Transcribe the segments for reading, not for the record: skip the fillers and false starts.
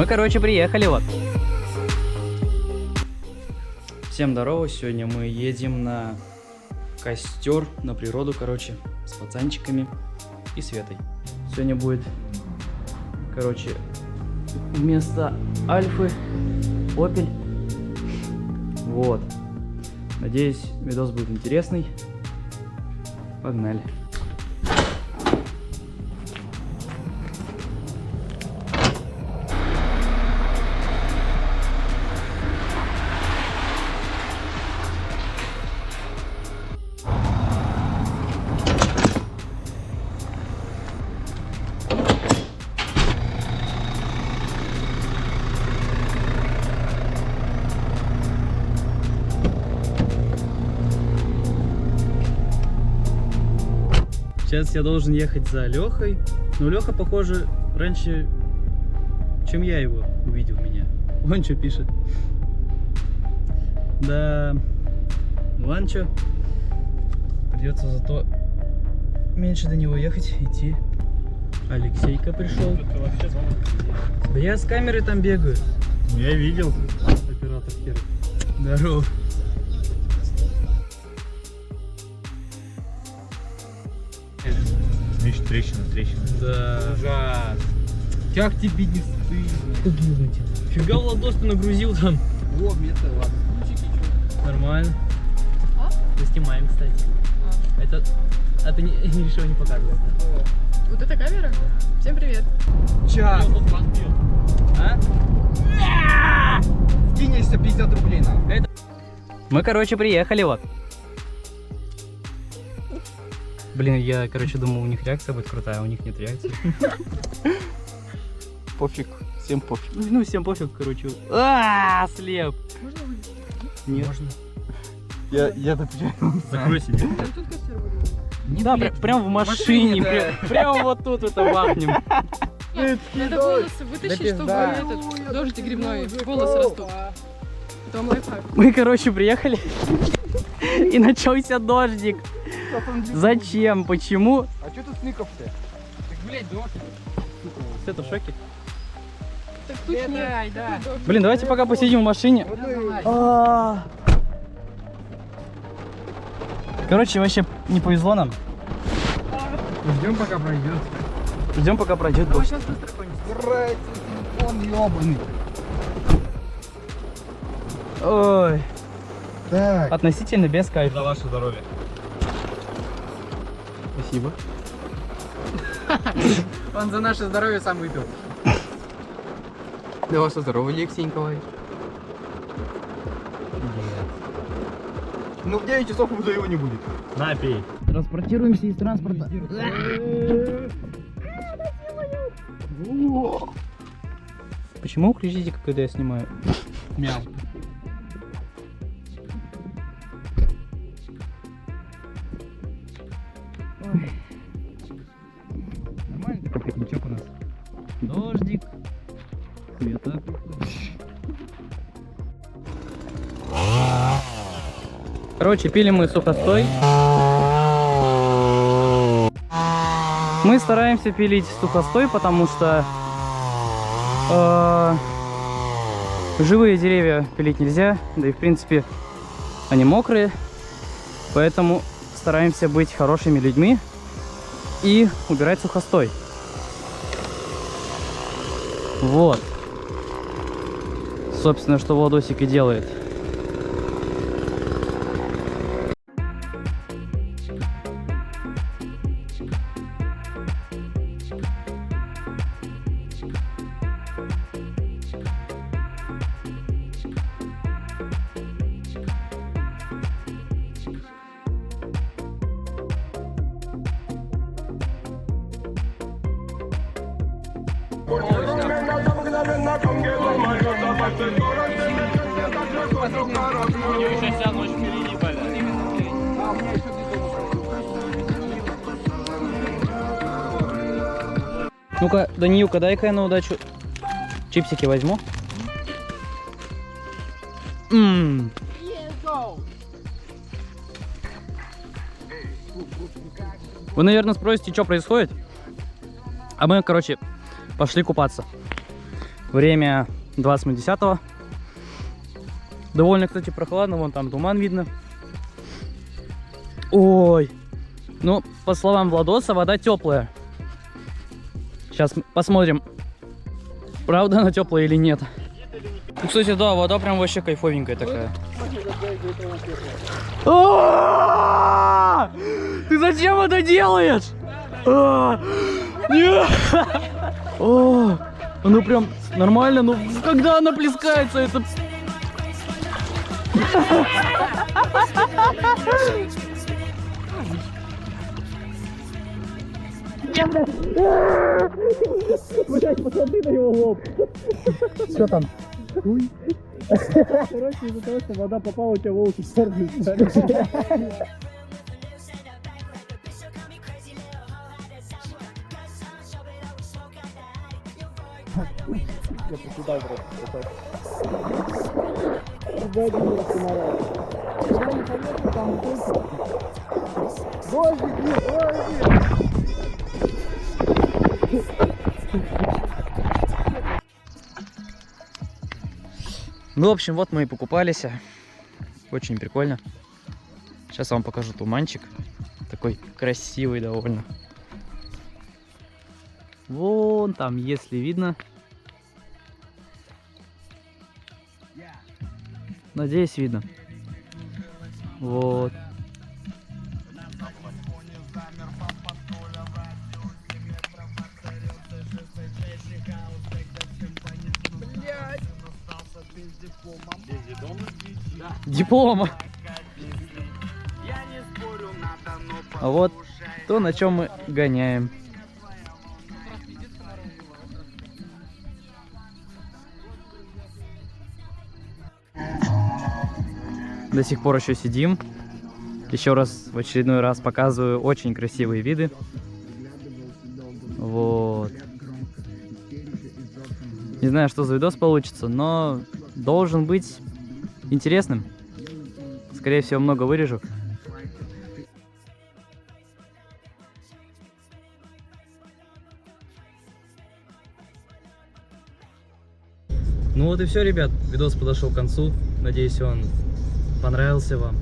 Мы, короче, приехали вот. Всем здорово, сегодня мы едем на костер, на природу, короче, с пацанчиками и Светой. Сегодня будет, короче, вместо Альфы Opel. Вот. Надеюсь, видос будет интересный. Погнали. Сейчас я должен ехать за Лехой, но Леха, похоже, раньше, чем я его увидел меня. Он что пишет? Да, ладно, что, придется зато меньше до него ехать, идти. Алексейка пришел. Да я с камерой там бегаю. Я видел, оператор первый. Здорово. Видишь, трещина. Да. Ужас. Как тебе не стыдно? Фига Владос ты нагрузил там. О, мне-то ладно. Нормально. Мы снимаем, кстати. А ты не решил не показывать, да? Вот эта камера? Всем привет. Час. А? Скинь 50 рублей нам. Мы, короче, приехали вот. Блин, я, короче, думал, у них реакция будет крутая, а у них нет реакции. Пофиг, всем пофиг. Ну, всем пофиг, короче. Слеп. Можно выйти? Нет. Можно. Я допущаю. Закройся, нет? Там тут костер будет. Да, прям в машине, прям вот тут это бахнем. Надо волосы вытащить, чтобы этот дождь грибной, волосы растут. Это вам лайфхак. Мы, короче, приехали, и начался дождик. Зачем? Почему? А что тут сников-то? Так, блядь, дождь. Света в шоке. Так тучный, да. Блин, давайте пока посидим в машине. Короче, вообще не повезло нам. Ждем, пока пройдет. Ждем, пока пройдет дождь. Сейчас быстро кончится. Убирайте телефон, ебаный. Ой, Так. относительно без кайфа. За ваше здоровье. Спасибо. Он за наше здоровье сам выпил. Да ваше здоровье, Алексей Николаевич. Ну в 9 часов уже его не будет. На, пей. Транспортируемся из транспорта. Почему вы кричите, когда я снимаю? Мяу. Нормально такой пикничок у нас. Дождик. Света. Короче, пили мы сухостой. Мы стараемся пилить сухостой, потому что живые деревья пилить нельзя, да и в принципе они мокрые, поэтому стараемся быть хорошими людьми и убирать сухостой. Вот. Собственно, что Владосик и делает. Ну-ка, Даниюка, дай-ка я на удачу чипсики возьму. Вы, наверное, спросите, что происходит? А мы, короче, пошли купаться. Время 20:10. Довольно, кстати, прохладно. Вон там туман видно. Ой. Ну, по словам Владоса, вода теплая. Сейчас посмотрим, правда она теплая или нет. Ну, кстати, да, вода прям вообще кайфовенькая такая. Ты зачем это делаешь? Нет! Ну прям нормально, ну когда она плескается, это... Блять, посмотри на его лоб. Что там? Короче, из-за того, что вода попала, у тебя волосы черные стали. Я покидаю просто. Ну, в общем, вот мы и покупались. Очень прикольно. Сейчас вам покажу туманчик. Такой красивый довольно. Вон там, если видно. Надеюсь, видно. Вот. Диплома. А вот то, на чем мы гоняем. До сих пор еще сидим. Еще раз, в очередной раз показываю очень красивые виды. Вот. Не знаю, что за видос получится, но должен быть интересным. Скорее всего, много вырежу. Ну вот и все, ребят. Видос подошел к концу. Надеюсь, он понравился вам.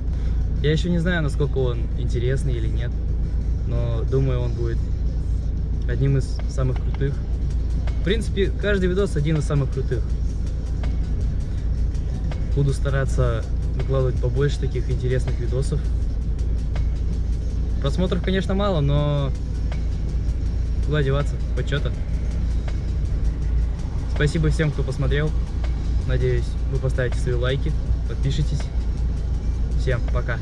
Я еще не знаю, насколько он интересный или нет, но думаю, он будет одним из самых крутых. В принципе, каждый видос один из самых крутых. Буду стараться выкладывать побольше таких интересных видосов. Просмотров, конечно, мало, но куда деваться, хоть что-то. Спасибо всем, кто посмотрел. Надеюсь, вы поставите свои лайки, подпишитесь. Всем пока.